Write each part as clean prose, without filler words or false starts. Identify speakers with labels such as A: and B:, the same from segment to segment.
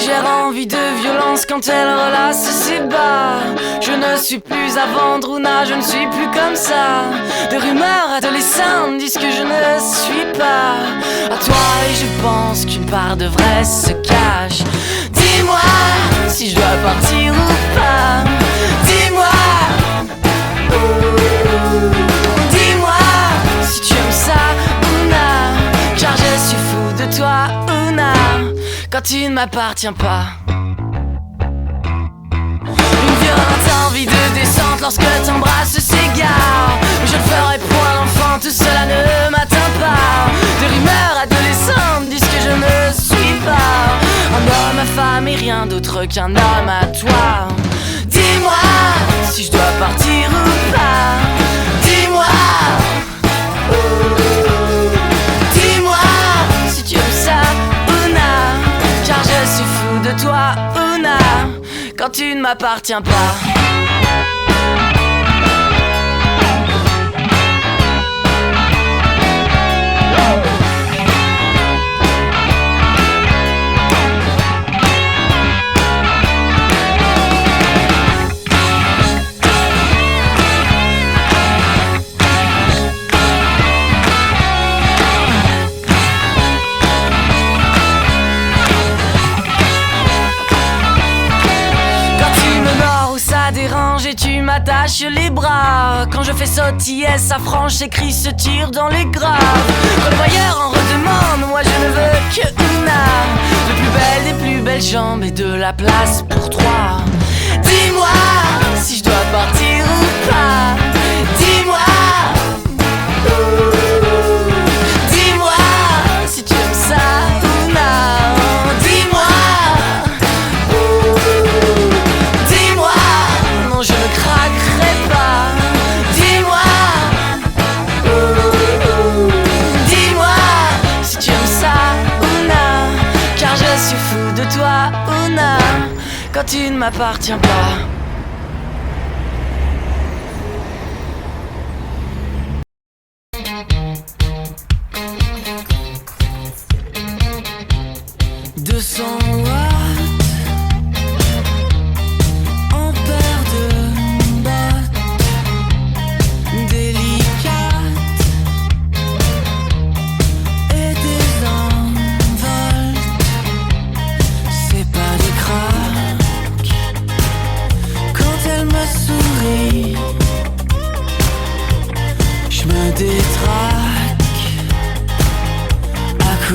A: légère envie de violence quand elle relasse ses bas. Je ne suis plus à vendre, Ouna, je ne suis plus comme ça. Des rumeurs adolescentes disent que je ne suis pas à toi, et je pense qu'une part de vrai se cache. Dis-moi si je dois partir ou pas. Dis-moi, dis-moi si tu aimes ça, Ouna, car je suis fou de toi, Ouna, quand tu ne m'appartiens pas. Une violente envie de descente lorsque t'embrasses s'égare. Mais je ne ferai point l'enfant, tout cela ne m'atteint pas. Des rumeurs adolescentes disent que je ne suis pas un homme à femme et rien d'autre qu'un homme à toi. Dis-moi si je dois partir ou pas. Dis-moi, dis-moi si tu aimes ça, Ouna, car je suis fou de toi, Ouna, quand tu ne m'appartiens pas. Et tu m'attaches les bras. Quand je fais sautiller sa frange, ses cris se tirent dans les graves. Quand le voyeur en redemande, moi je ne veux que Ouna, de plus belle des plus belles jambes et de la place pour trois. Dis-moi si je dois partir ou pas. Dis-moi, dis-moi si tu aimes ça, Ouna. Dis-moi, dis-moi, non je ne craquerai pas. Dis-moi, dis-moi si tu aimes ça, Ouna, car je suis fou de toi, Ouna, quand tu ne m'appartiens pas.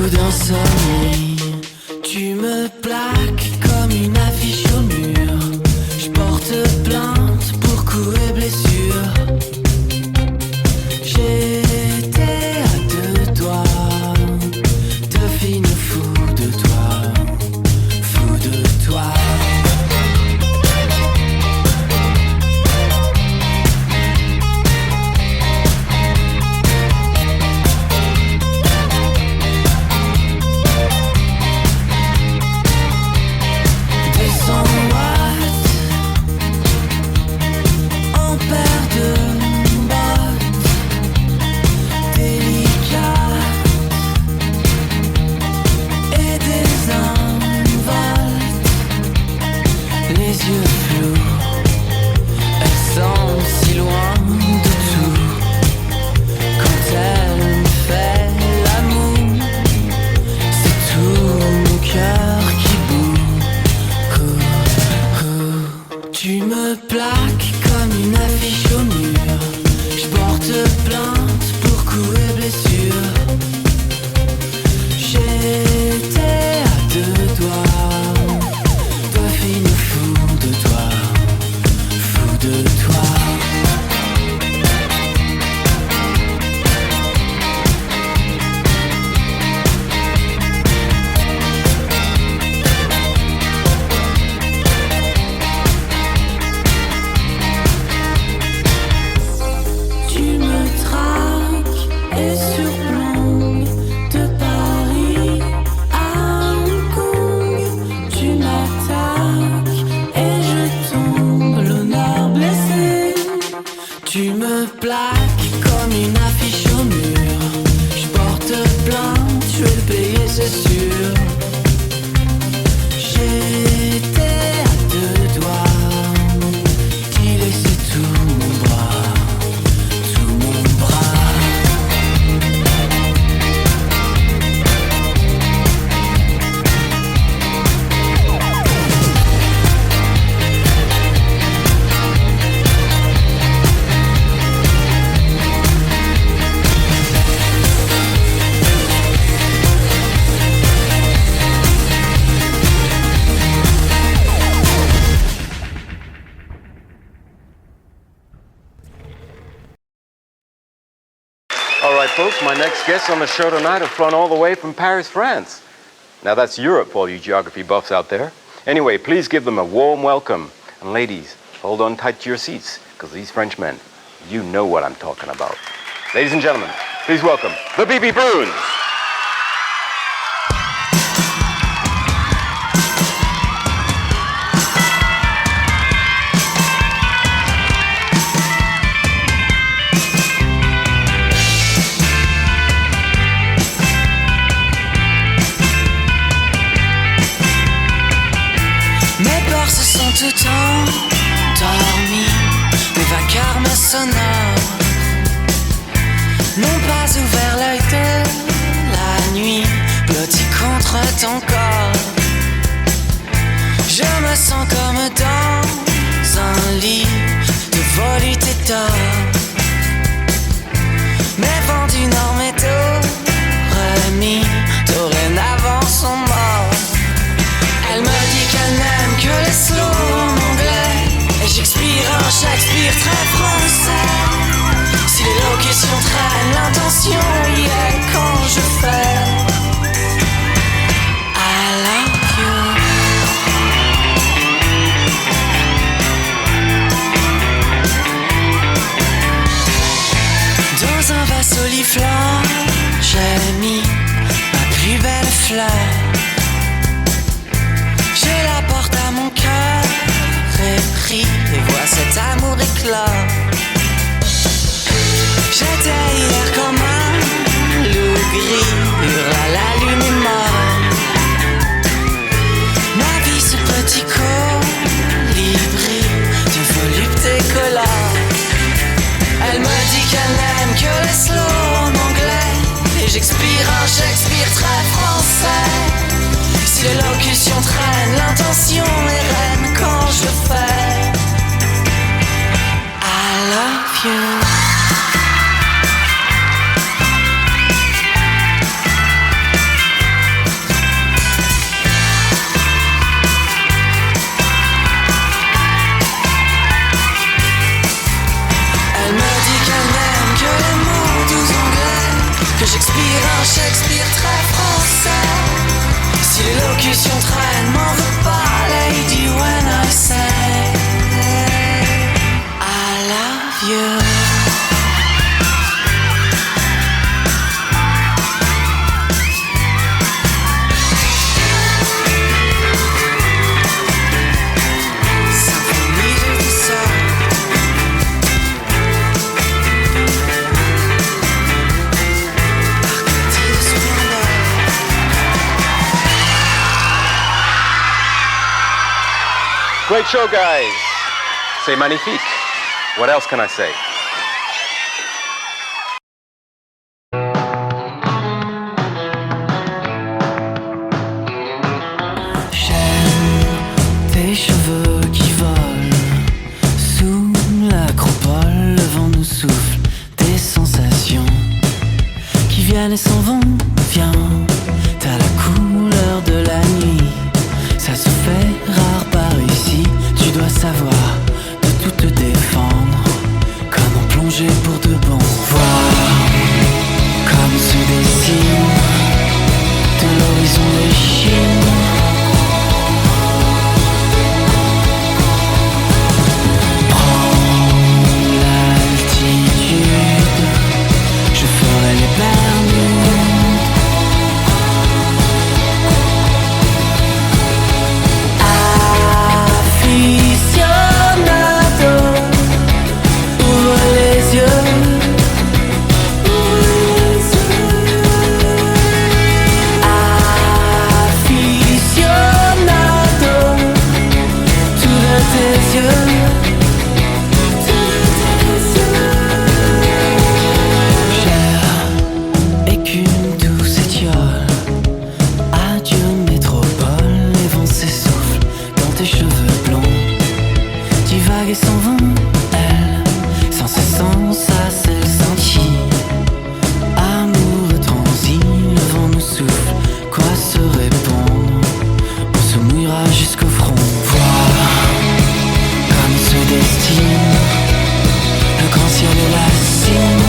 B: d'insomnie. Tu me plaques comme une affiche au mur. Je porte plainte pour coups et blessures. J'étais à deux doigts de finir fou de toi, fou de toi. Tu me plaques comme une affiche au mur. Je porte plainte pour coups et blessures. J'étais à deux doigts de finir fou de toi, fou de toi. Tu me plaques comme une affiche au mur. Je porte plainte, je vais le payer, c'est sûr.
C: folks, my next guests on the show tonight have flown all the way from Paris, France. Now that's Europe for all you geography buffs out there. Anyway, please give them a warm welcome. And ladies, hold on tight to your seats, because these Frenchmen, you know what I'm talking about. Ladies and gentlemen, please welcome the B.B. Bruins.
B: Tout endormi, mes vacarmes sonores n'ont pas ouvert l'œil de la nuit, blotti contre ton corps. Je me sens comme dans un lit de volupté d'or. Mes vents du nord m'étaient dorénavant sont morts. Elle me dit qu'elle n'aime que les slow en anglais, et j'expire un Shakespeare très français. Si les locutions traînent, l'intention y est quand je fais I love you. Dans un vase oliflant, j'ai mis ma plus belle fleur. Je la porte à mon cœur épris et vois cet amour éclore. J'étais hier comme un loup gris, hurle à la lune est morte. Ma vie ce petit colibri de volupté colore. Elle me dit qu'elle n'aime que les slow en anglais, et j'expire un Shakespeare très français. Si l'élocution traîne, l'intention est reine quand je fais I love you. Elle me dit qu'elle n'aime que les mots doux anglais, que j'expire un Shakespeare très français. Si l'élocution traîne, m'en veux pas, lady, when I say I love you. Symphonie de douceur. Arcadie de splendeur.
C: Great show, guys. C'est magnifique. What else can I say?
B: J'aime tes cheveux qui volent sous l'acropole. Le vent nous souffle des sensations qui viennent et s'en vont. Viens, t'as la couleur de la nuit. Ça se fait rare par ici. Tu dois savoir de tout te défendre. Comment plonger pour de bon. Voir comme se dessine de l'horizon les chines. Prends l'altitude, je ferai les Bermudes. Le grand ciel et la cime.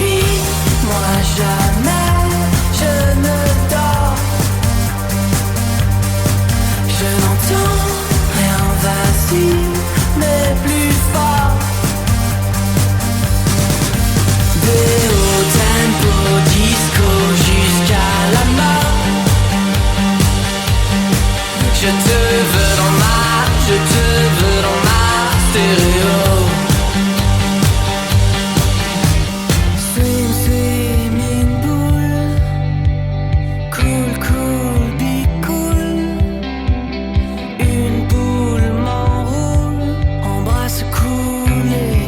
B: nuit, moi jamais je ne dors. Je n'entends rien, vas-y, mais plus fort. Des hauts tempo disco jusqu'à la mort. Je te veux dans je te veux dans ma stéréo. Swim, swimming pool. Cool, cool, be cool. Une boule m'enroule, embrasse couler.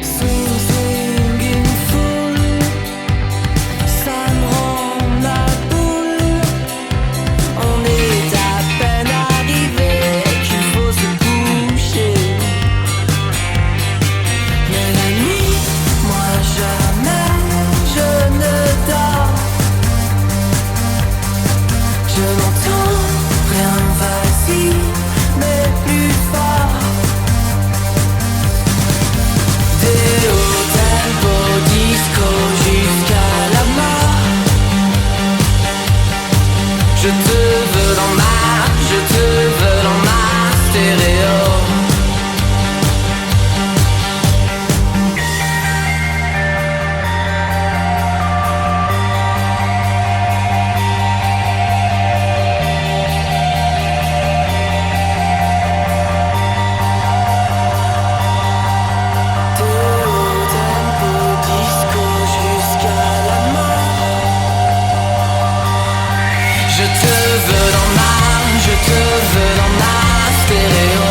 B: Swing, swinging full. Ça me rend la boule. On est à peine arrivé, qu'il faut se coucher. Mais la nuit, moi jamais je ne dors. Je n'entends rien, vas-y, mais plus fort. Des hauts tempo disco jusqu'à la mort. Je te veux dans je te veux dans ma stéréo. De haut tempo disco jusqu'à la mort. Je te veux dans je te veux dans ma stéréo.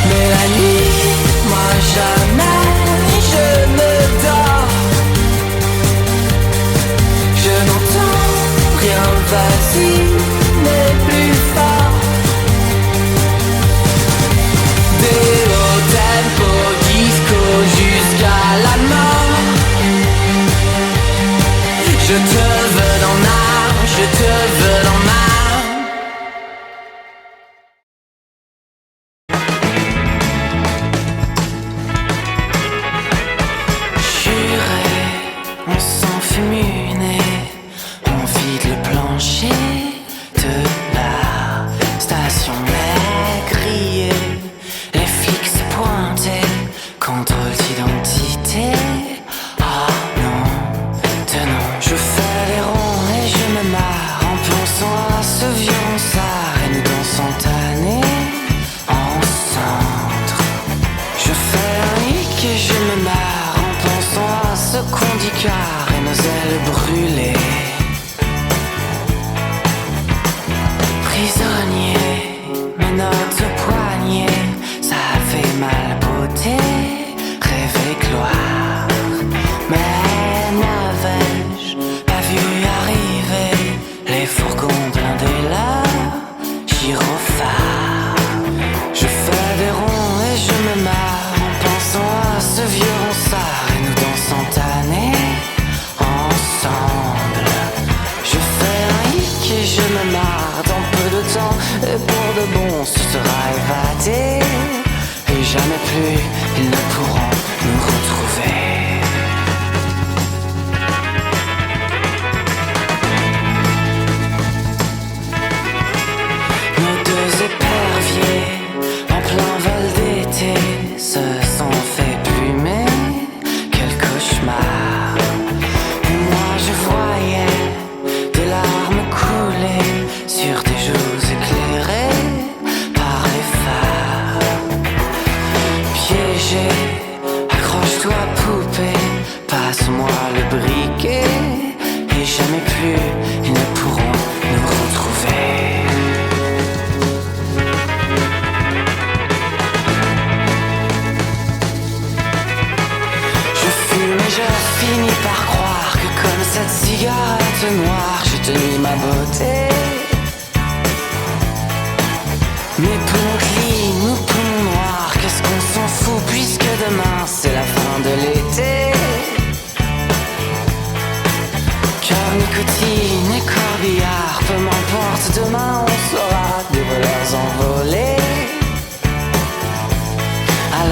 B: Mais la nuit, moi jamais je ne dors. Je n'entends rien, vas-y, mais plus fort. Des hauts tempo disco jusqu'à la mort. Je te veux dans je te veux dans Juré, on s'enfume une et on vide le plancher de la station négrier. Les flics se pointaient, contrôle d'identité. Ah non, tenons, je fais les ronds et je me marre en pensant à ce violonçard et nous dansons tannés en cendres. Je fais un hic et je me marre en pensant à ce qu'on dit car et nos ailes brûlées. Prisonnier, mes notes au poignet, ça fait mal beauté, rêver gloire. Mais n'avais-je pas vu arriver les fourgons blindés là, gyrophares. Je fais des ronds et je me marre en pensant à ce vieux ronsard et nous dansons tannés ensemble. Je fais un hic et je me marre dans peu de temps et pour de bon ce sera évadé et jamais plus ils ne pourront nous retrouver. Nos deux éperviers en plein vol d'été se sont fait plumer. Quel cauchemar. Moi je voyais des larmes couler sur des joues éclairées par les phares. Piégé, accroche-toi poupée, passe-moi le briquet et jamais plus ils ne pourront nous retrouver. Je fume et je finis par croire que comme cette cigarette noire, je te nie ma beauté. Mes poumons clean, nos poumons noirs, qu'est-ce qu'on s'en fout puisque demain c'est la fin de l'été. Car nicotine et corbillard, peu m'importe, demain on sera des voleurs envolés. À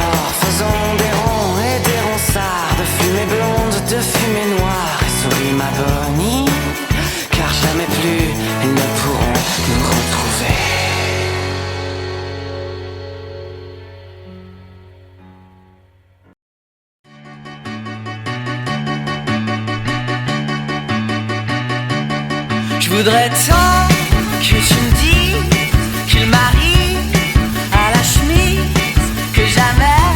A: voudrais tant que tu me dis qu'il m'arrive à la chemise, que jamais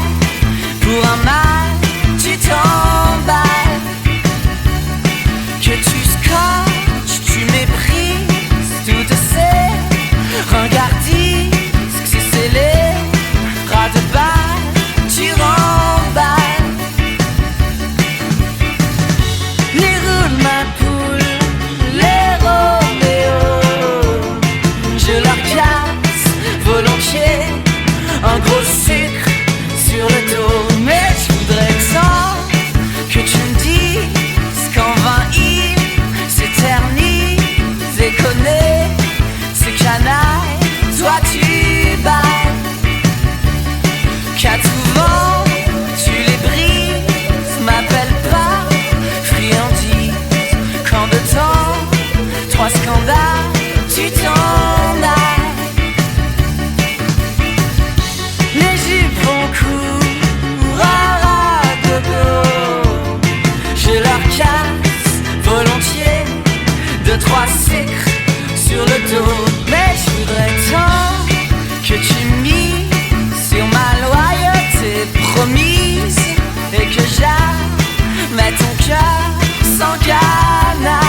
A: pour un mal tu t'emballes, que tu scotches, tu méprises toutes ces regardisques, ces scellés, ras de balle, tu remballes. Les roules ma poule, les Roméos, je leur casse volontiers un gros sucre sur le dos. Mais je voudrais tant que tu me dises qu'en vain il s'éternise et connaît ces canailles, toi tu balles, qu'à tout vent tu les brises, m'appelle pas friandise, quand de temps, trois scandales, tu t'en ailles. Les jupons courent à ras de go, je leur casse volontiers deux, trois sucres sur le dos. Mais je voudrais tant que tu mises sur ma loyauté promise et que jamais ton cœur sans canaille.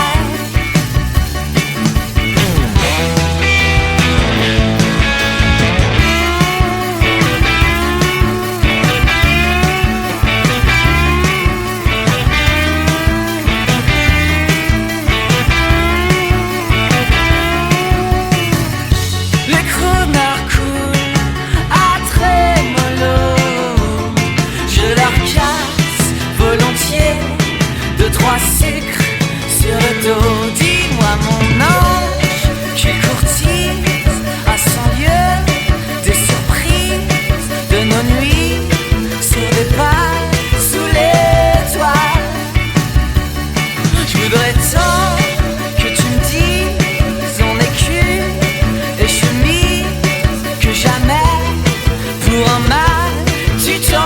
A: Les chronards coulent à trémolo, je leur casse volontiers deux, trois sucres sur le dos. Dis-moi mon ange, qui courtise à 100 lieues des surprises de nos nuits sur des pales sous l'étoile. Je voudrais tant que tu me dises en écu et chemise, que jamais pour un mal tu t'emballes.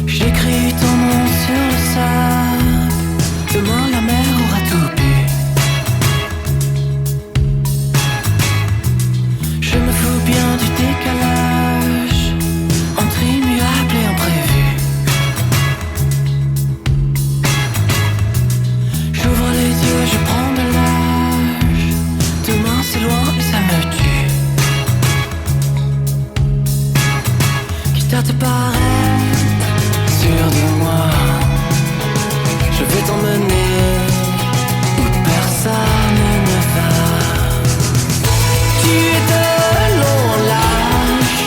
B: J'écris ton nom sur le sable, demain la mer aura tout bu. Je me fous bien du décalage entre immuable et imprévu. J'ouvre les yeux, je prends de l'âge, demain c'est loin et ça me tue. Quitte à te paraître sûr de moi, je vais t'emmener où personne ne va. Tu es de long en large,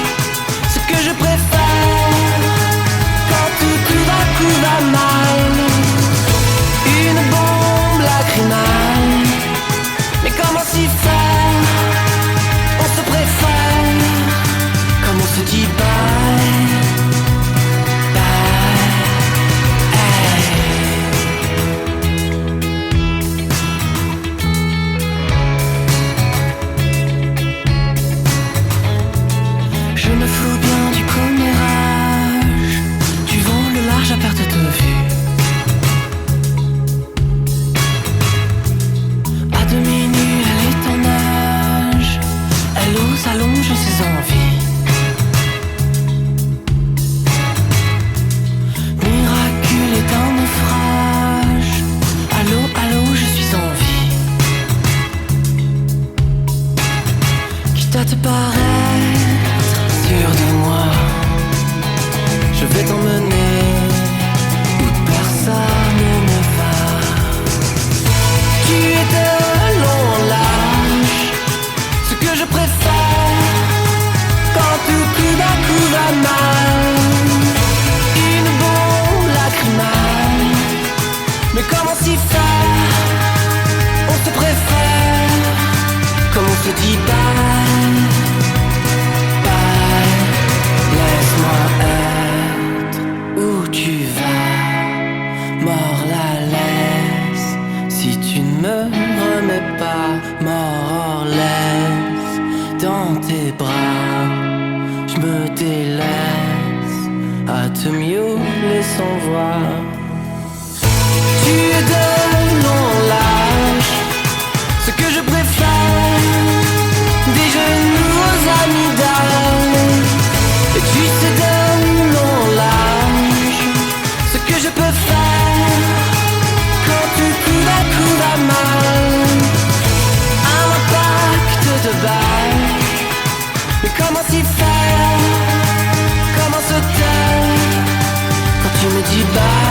B: ce que je préfère quand tout d'un coup va mal. Une bombe lacrymale, mais comment s'y faire? On se préfère, comme on se dit bye. Je me fous bien du commérage, du vent le large à perte de vue. À demi nue, elle est en nage, elle ose allonger ses envies. Miraculé d'un naufrage, allô, allô, je suis en vie. Quitte à te paraître sûr de moi, je vais t'emmener où personne ne va. Tu es de long en large, ce que je préfère quand tout d'un coup va mal. Une bombe lacrymale, mais comment s'y faire? On se préfère, comme on se dit bye. tes bras, je me délaisse à te miauler sans voix. Tu es de mon lâche, ce que je préfère, des genoux aux amygdales. Et tu sais de mon lâche, ce que je peux faire quand tout coup va mal. Un impact de balle, mais comment s'y faire, comment se taire quand tu me dis bye.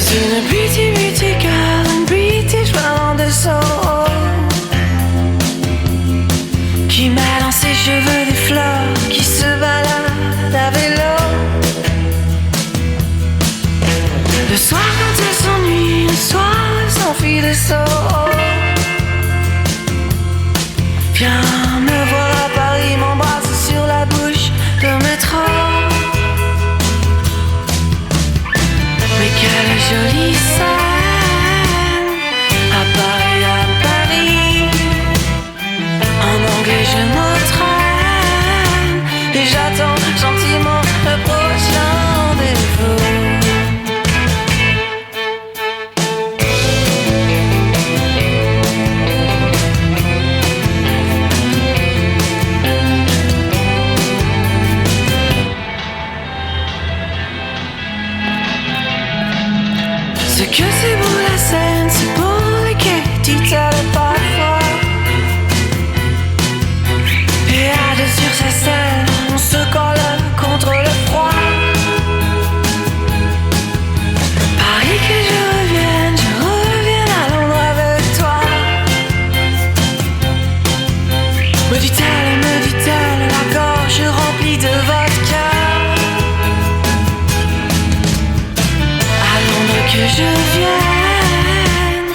A: suis une pretty girl, une British woman de Soho, qui m'a dans ses cheveux des fleurs, qui se balade à vélo. Le soir quand elle s'ennuie, le soir elle s'enfuit de Soho. Viens me voir à Paris, m'embrasse sur la bouche de métro. Mais quelle jolie scène, à Paris, en anglais je m'entraîne, et j'attends gentiment le prochain rendez-vous. Ce que c'est beau la scène, c'est beau les quais, dit-elle parfois. Et à deux sur sa scène, on se colle contre le froid. Paris que je revienne à Londres avec toi. Me dit-elle, la gorge remplie de vodka. À Londres que je vienne,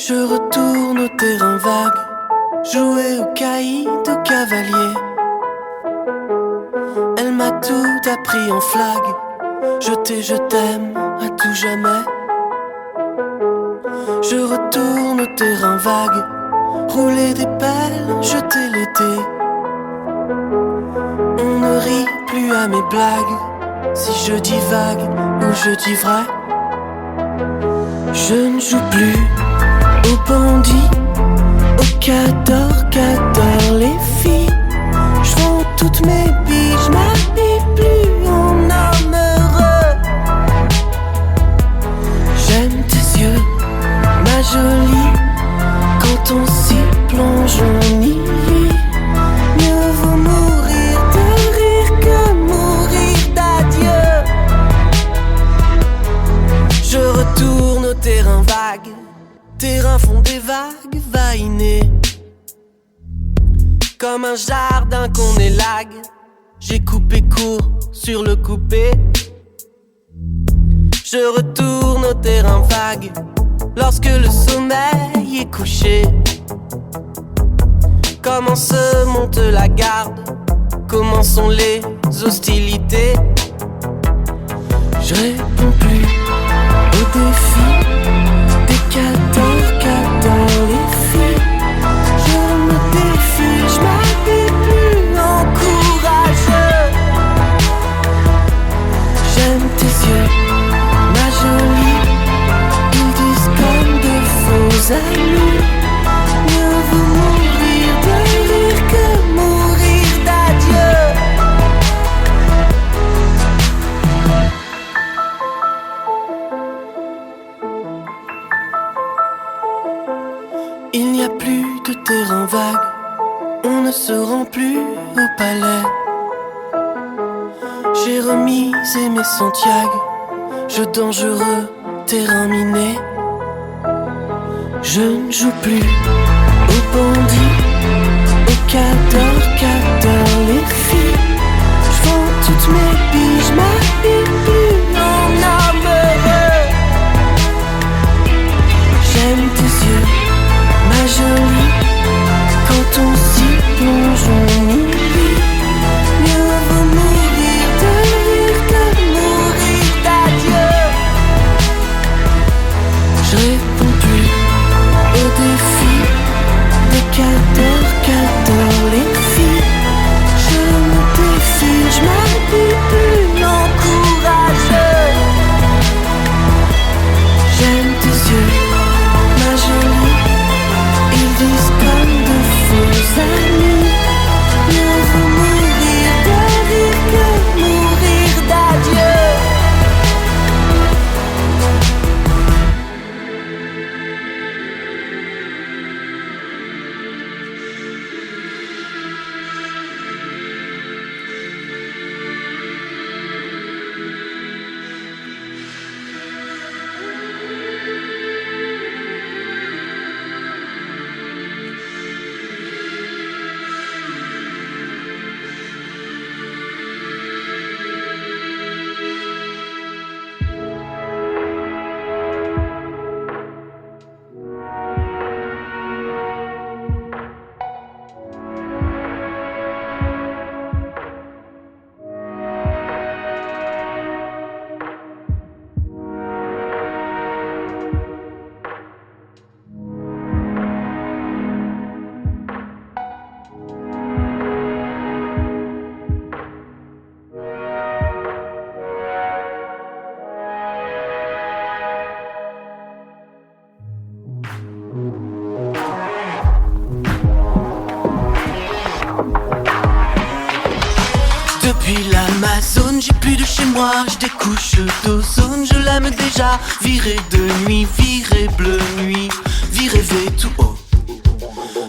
B: Je retourne au terrain vague, jouer au caïd, au cavalier. Elle m'a tout appris en flag, jeter je t'aime à tout jamais. Je retourne au terrain vague, rouler des pelles, jeter l'été. On ne rit plus à mes blagues, si je divague ou je dis vrai. Je ne joue plus aux bandits, aux cadors les filles. Je vends toutes mes billes, je m'habille plus en homme heureux. J'aime tes yeux, ma jolie, quand on s'y plonge on y rit. Mieux vaut mourir de rire que mourir d'adieu. Je retourne au terrain vague, terrain fond des vagues, vainé. Comme un jardin qu'on élague, j'ai coupé court sur le coupé. Je retourne au terrain vague, lorsque le sommeil est couché. Comment se monte la garde, comment sont les hostilités. Je réponds plus aux défis des cadors les filles. Je me défie, je m'habille plus en courageux. J'aime tes yeux, ma jolie, ils disent comme de faux amis. Mieux vaut mourir de rire que mourir d'adieu. Il n'y a plus de terrain vague, on ne se rend plus au palais. J'ai remisé mes Santiago, jeu dangereux, terrain miné. Je ne joue plus aux bandits, aux cadors les filles. Je vends toutes mes billes, je m'habille plus en homme heureux. J'aime tes yeux, ma jolie, quand on s'y plonge on y rit. Mieux vaut mourir de rire que mourir d'adieu. Je réponds plus aux défis des cadors les filles. Je me défie, je m'habille plus non courageux. J'aime tes yeux, ma jolie, ils disent comme de faux amis. Mieux vaut mourir de rire que mourir d'adieu. Depuis l'Amazone, j'ai plus de chez moi. J'ai des couches d'ozone, je l'aime déjà. Virée de nuit, virée bleu nuit, virée V tout haut.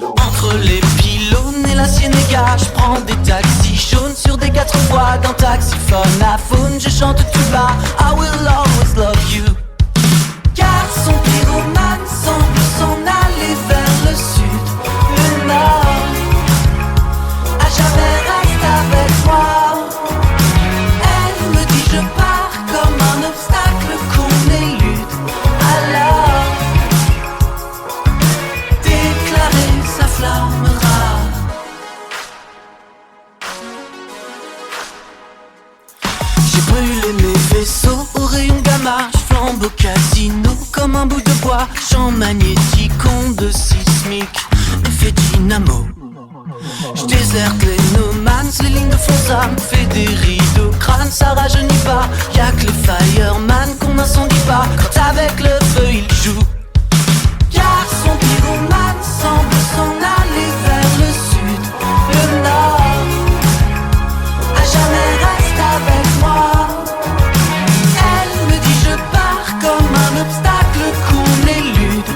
B: Entre les pylônes et la Ciénéga, je prends des taxis jaunes sur des 4 voies. Dans taxiphone à faune, je chante tout bas. I will always love you. Car son pyromane semble s'en aller vers le sud, le nord. À jamais reste avec moi. Elle me dit je pars comme un obstacle qu'on élude. Alors J'ai brûlé mes vaisseaux au rayon gamma. Je flambe au casino comme un bout de bois. Champ magnétique, onde sismique, effet dynamo. Je déserte les no mans, les lignes de fond ça me fait des rides au crâne, ça rajeunit pas. Y'a que les fireman qu'on n'incendie pas quand avec le feu il joue. Car son pyromane semble s'en aller vers le sud, le nord. À jamais reste avec moi. Elle me dit je pars comme un obstacle qu'on élude.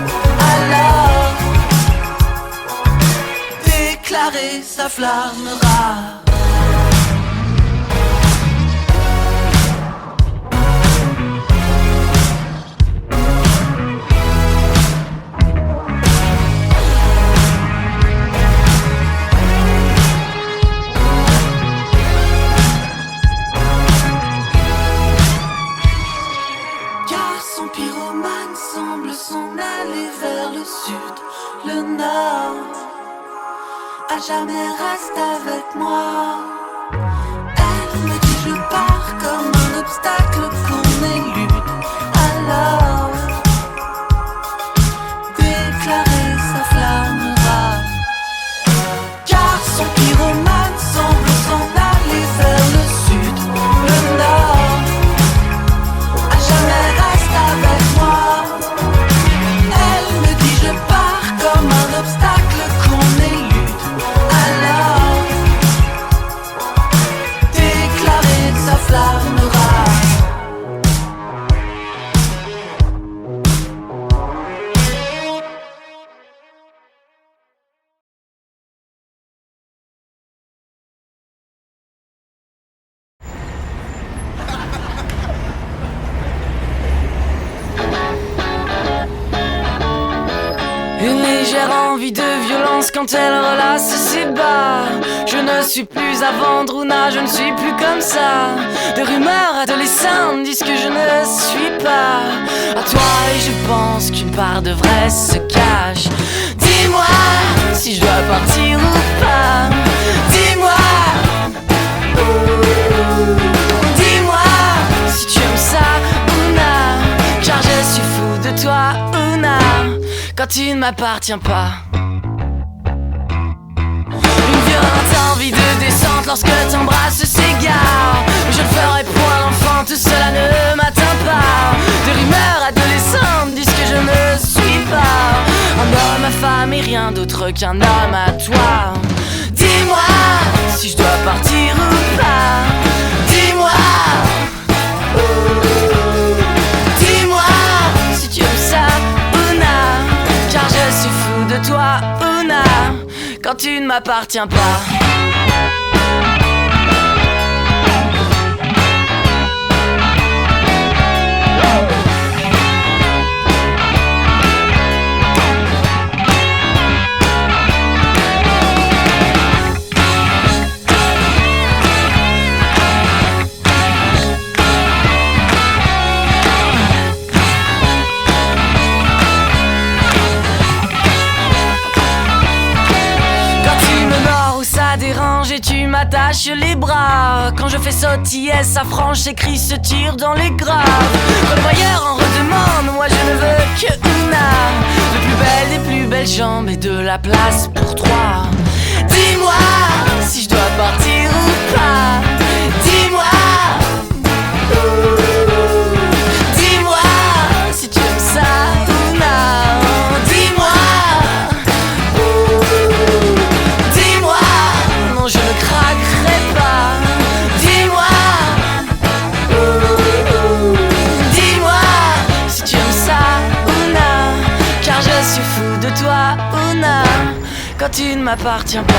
B: Alors déclarer s'afflammera. Le nord, à jamais reste avec moi. Elle me dit je pars comme un obstacle qu'on élude. Alors déclarer s'afflammera. Car son pyromane semble s'en aller vers le sud, le nord, à jamais reste avec moi. Comme un obstacle qu'on élude. Alors déclarer s'afflammera.
A: Une légère envie de violence quand elle relâche ses bas. Je ne suis plus à Vendruna, je ne suis plus comme ça. Des rumeurs adolescentes disent que je ne suis pas à toi et je pense qu'une part de vrai se cache. Dis-moi si je dois partir ou pas. Dis-moi, dis-moi si tu aimes ça ou non. Car je suis fou de toi ou non. Quand tu ne m'appartiens pas. Une violente envie de descente lorsque t'embrasses s'égare. Mais je ne ferai point l'enfant, tout cela ne m'atteint pas. Des rumeurs adolescentes disent que je ne suis pas un homme à femme et rien d'autre qu'un homme à toi. Dis-moi si je dois partir ou pas. Dis-moi, dis-moi si tu aimes ça ou non. Car je suis fou de toi, Una, quand tu ne m'appartiens pas. Et tu m'attaches les bras. Quand je fais sautiller sa frange, ses cris se tirent dans les graves. Quand le voyeur en redemande, moi je ne veux que Una. De plus belle des plus belles jambes et de la place pour trois. Dis-moi si je dois partir ou pas. Dis-moi, dis-moi si tu aimes ça ou non. Dis-moi, je ne craquerai pas. Dis-moi, dis-moi si tu aimes ça ou non. Car je suis fou de toi, Una, quand tu ne m'appartiens pas.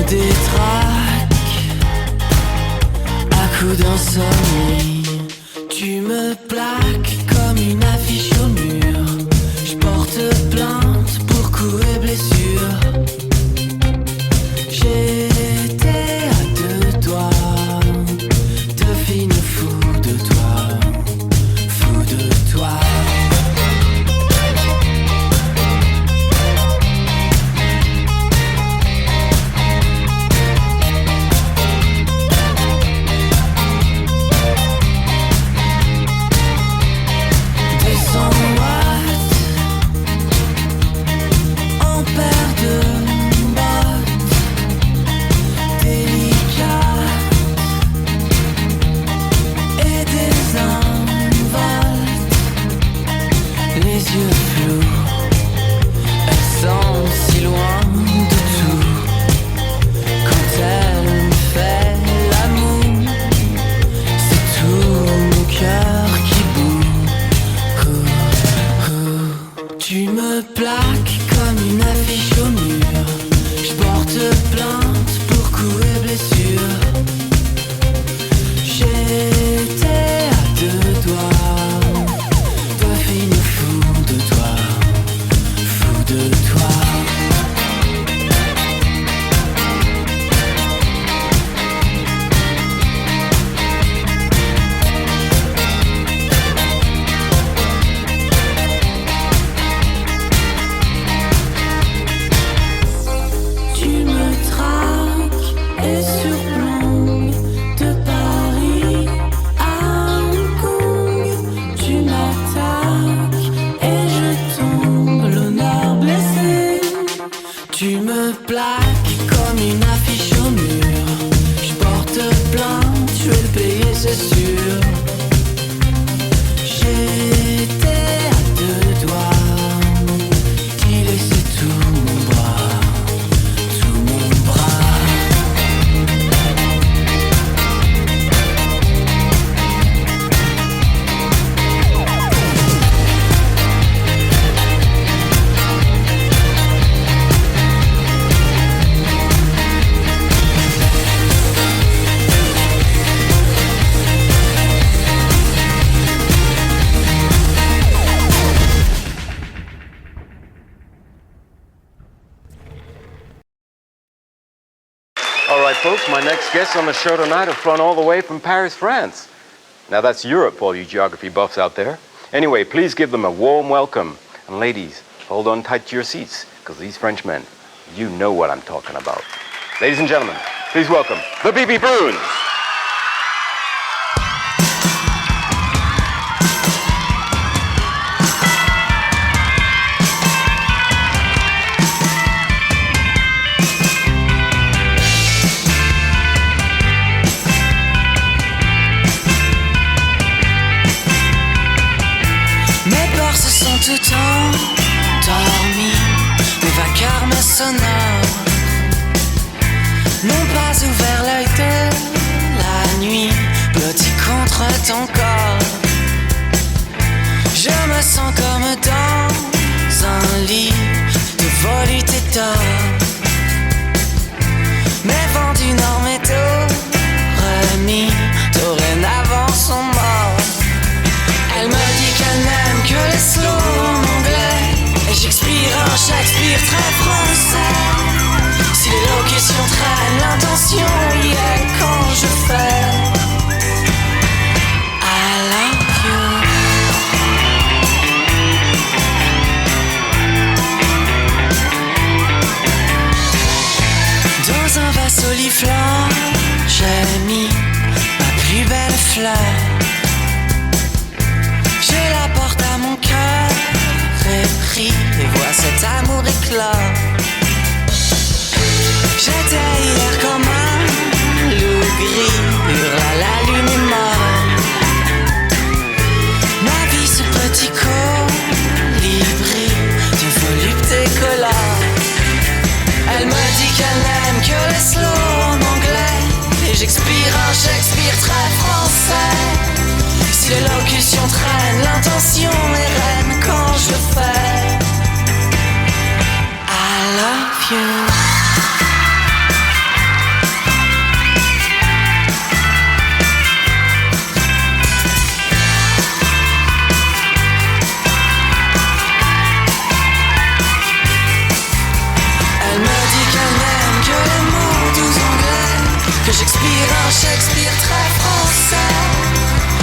B: détraques à coups d'insomnie. Tu me plaques comme une affiche au mur. Je porte plainte pour coups et blessures. J'étais à deux doigts de finir fou de toi, fou de toi.
C: Folks, my next guests on the show tonight have flown all the way from Paris, France. Now that's Europe, all you geography buffs out there. Anyway, please give them a warm welcome. And ladies, hold on tight to your seats, because these Frenchmen, you know what I'm talking about. Ladies and gentlemen, please welcome the BB Bruins.
B: Tout endormi, mes vacarmes sonores n'ont pas ouvert l'œil de la nuit, blotti contre ton corps. Je me sens comme dans un lit de volupté d'or. Mes vents du nord métaux remis, dorénavant sont morts. Elle me dit qu'elle n'aime que les slows en anglais, et j'expire un Shakespeare très français. Si l'élocution traîne, l'intention y est quand je fais I love you. Dans un vase oliflant, j'ai mis ma plus belle fleur. Je la porte à mon cœur épris et vois cet amour éclore. J'étais hier comme un loup gris, hurle à la lune est morte. Ma vie ce petit colibri de volupté colore. Elle me dit qu'elle n'aime que les slows en anglais, et j'expire un Shakespeare très français. Si l'élocution traîne, l'intention est reine quand je fais I love you.
A: un Shakespeare très français.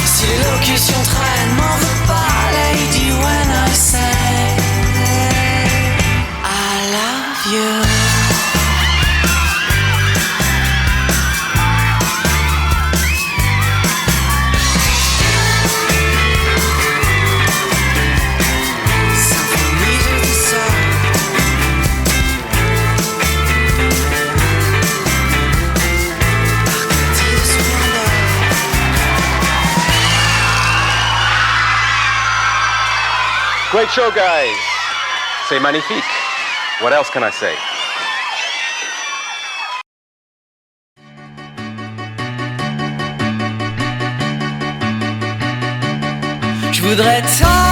A: Si l'élocution traîne, m'en veux pas, lady, when I say I love you.
C: Great show, guys. C'est magnifique. What else can I say?
A: Je voudrais tant